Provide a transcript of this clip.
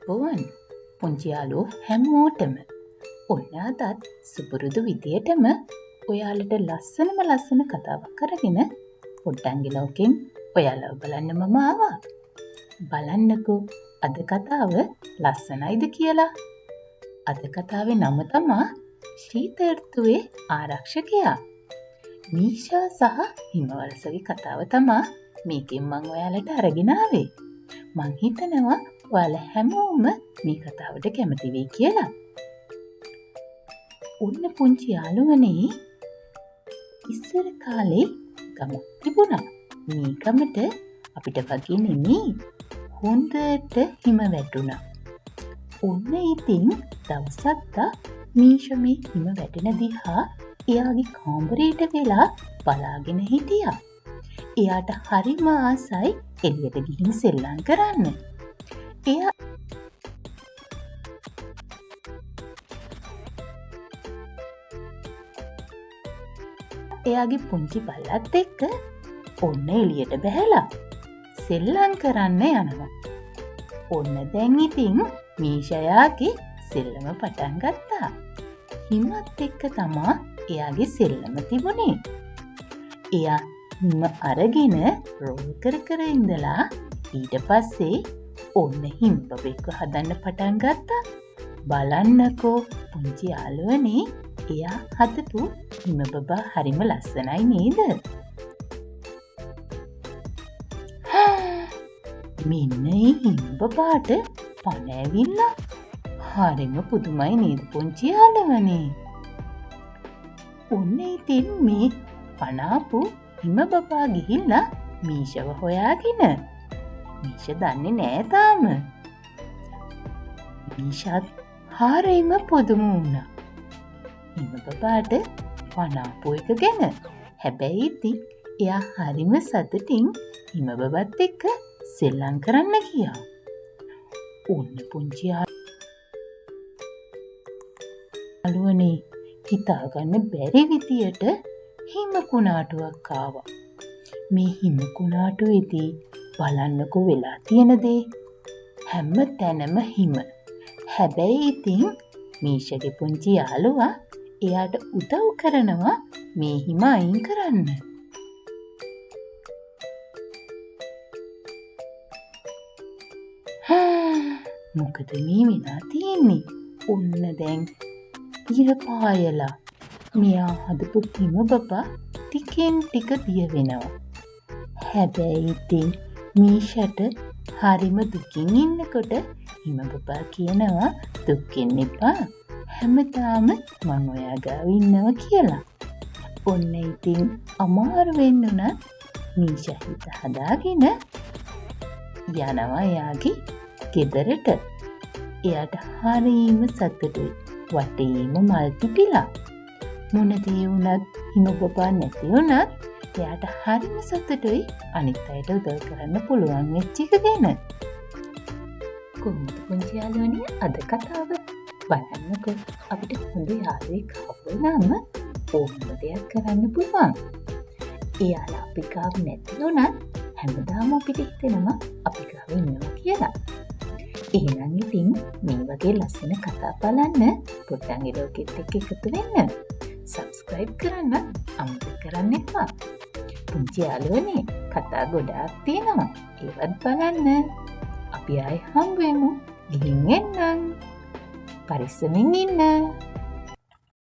අයිබෝවන් පුංචි යාළුවෝ හැමෝටම ඔන්න අදත් සුපුරුදු විදියටම ඔයාලට ලස්සන කතාවක් අරගෙන පොඩ්ඩංගි ලෝකෙන් ඔයාලව බලන්න මම ආවා. බලන්නකෝ අද කතාව ලස්සනයිද කියලා. අද කතාවේ නම තමා ශීත ඍතුවේ ආරක්ෂකයා. මීෂා සහ හිමවලසගේ කතාව තමා මේකෙන් මම ඔයාලට අරගෙන ආවේ. මං හිතනවා ඔයාලා හැමෝම මේ කතාවට කැමති වෙයි කියලා. ඔන්න පුංචි යාළුවනේ ඉස්සර කාලේ ගමක් තිබුණා. මේ ගමට අපිට වගේ නෙමෙයි හොඳට හිම වැටුණා. ඔන්න ඉතින් දවසක් මීෂා මේ හිම වැටෙන දිහා එයාගේ කාමරේට වෙලා බලාගෙන හිටියා. එයාට හරිම ආසයි එළියට ගිහින් සෙල්ලම් කරන්න. එයාගේ පුංචි බල්ලත් එක්ක ඔන්න එළියට බැහැලා සෙල්ලම් කරන්න යනවා. ඔන්න දැන් ඉතින් මීෂාගේ සෙල්ලම පටන් ගත්තා. හිමත් එක්ක තමා එයාගේ සෙල්ලම තිබුණේ. එයා හිම අරගෙන රෝල් කර ඉඳලා ඊට පස්සේ ඔන්න හිම්බබෙක්ව හදන්න පටන් ගත්තා. බලන්නකෝ පුංචි යාළුවනේ එයා හදපු හිමබබා හරිම ලස්සනයි නේද? මෙන්න මේ හිමබබාට පණ ඇවිල්ලා හරිම පුදුමයි නේද පුංචි යාළුවනේ? ඔන්න ඉතින් මේ පණාපු හිමබබා ගිහිල්ලා මීෂව හොයාගෙන. මීෂා දන්නේ නෑ තාම. මීෂාත් හරිම පුදුම වුණා හිමබබාට පණාපු එක ගැන. හැබැයි ඉතින් එයා හරිම සතුටින් හිමබබත් එක්ක සෙල්ලම් කරන්න ගියා. ඔන්න පුංචි යාළුවනේ හිතාගන්න බැරි විදියට හිම කුණාටුවක් ආවා. මේ හිම කුණාටුවේදී බලන්නකෝ වෙලා තියෙන දේ. හැම තැනම හිම. හැබැයි ඉතින් මීෂාගේ පුංචි යාළුවා එයාට උදව් කරනවා මේ හිම අයින් කරන්න. මොකද මේ වෙලා තියෙන්නේ? ඔන්න දැන් ඉර පායලා මෙයා හදපු හිමබබා ටිකෙන් ටික දිය වෙනවා. හැබැයි ඉතින් මීෂාට හරිම දුකින් ඉන්නකොට හිමබබා කියනවා දුක් වෙන්න එපා. හැමදාම මං ඔයා ගාව ඉන්නවා කියලා. ඔන්න ඉතින් අමාරු වෙන්න උනත් මීෂා හිත හදාගෙන යනවා එයාගේ ගෙදරට. එයාට හරිම සතුටුයි. වටේම මල් පිපිලා. මොන දේ වුණත් හිමබබා නැති වුණත් එයාට හරිම සතුටුයි අනිත් අයට උදව් කරන්න පුළුවන් වෙච්ච එක ගැන. කොහොමද පුංචි යාළුවනේ අද කතාව? බලන්නකෝ අපිට හොඳ යාළුවෙක් හම්බුනම ඕනම දෙයක් කරන්න පුළුවන්. එයාලා අපි ගාව නැති වුණත් හැමදාම අපිට හිතෙනවා අපි ගාව ඉන්නවා කියලා. එහෙනම් ඉතින් මේ වගේ ලස්සන කතා බලන්න පොඩ්ඩංගි ලෝකෙත් එක්ක එකතු වෙන්න. සබ්ස්ක්‍රයිබ් කරන්න අමතක කරන්න එපා. පුංචි යාළුවනේ කතා ගොඩාක් තියෙනවා. ඒවත් බලන්න. අපි ආයෙ හම්බ වෙමු. ගිහින් එන්නම්. පරිස්සමින් ඉන්න.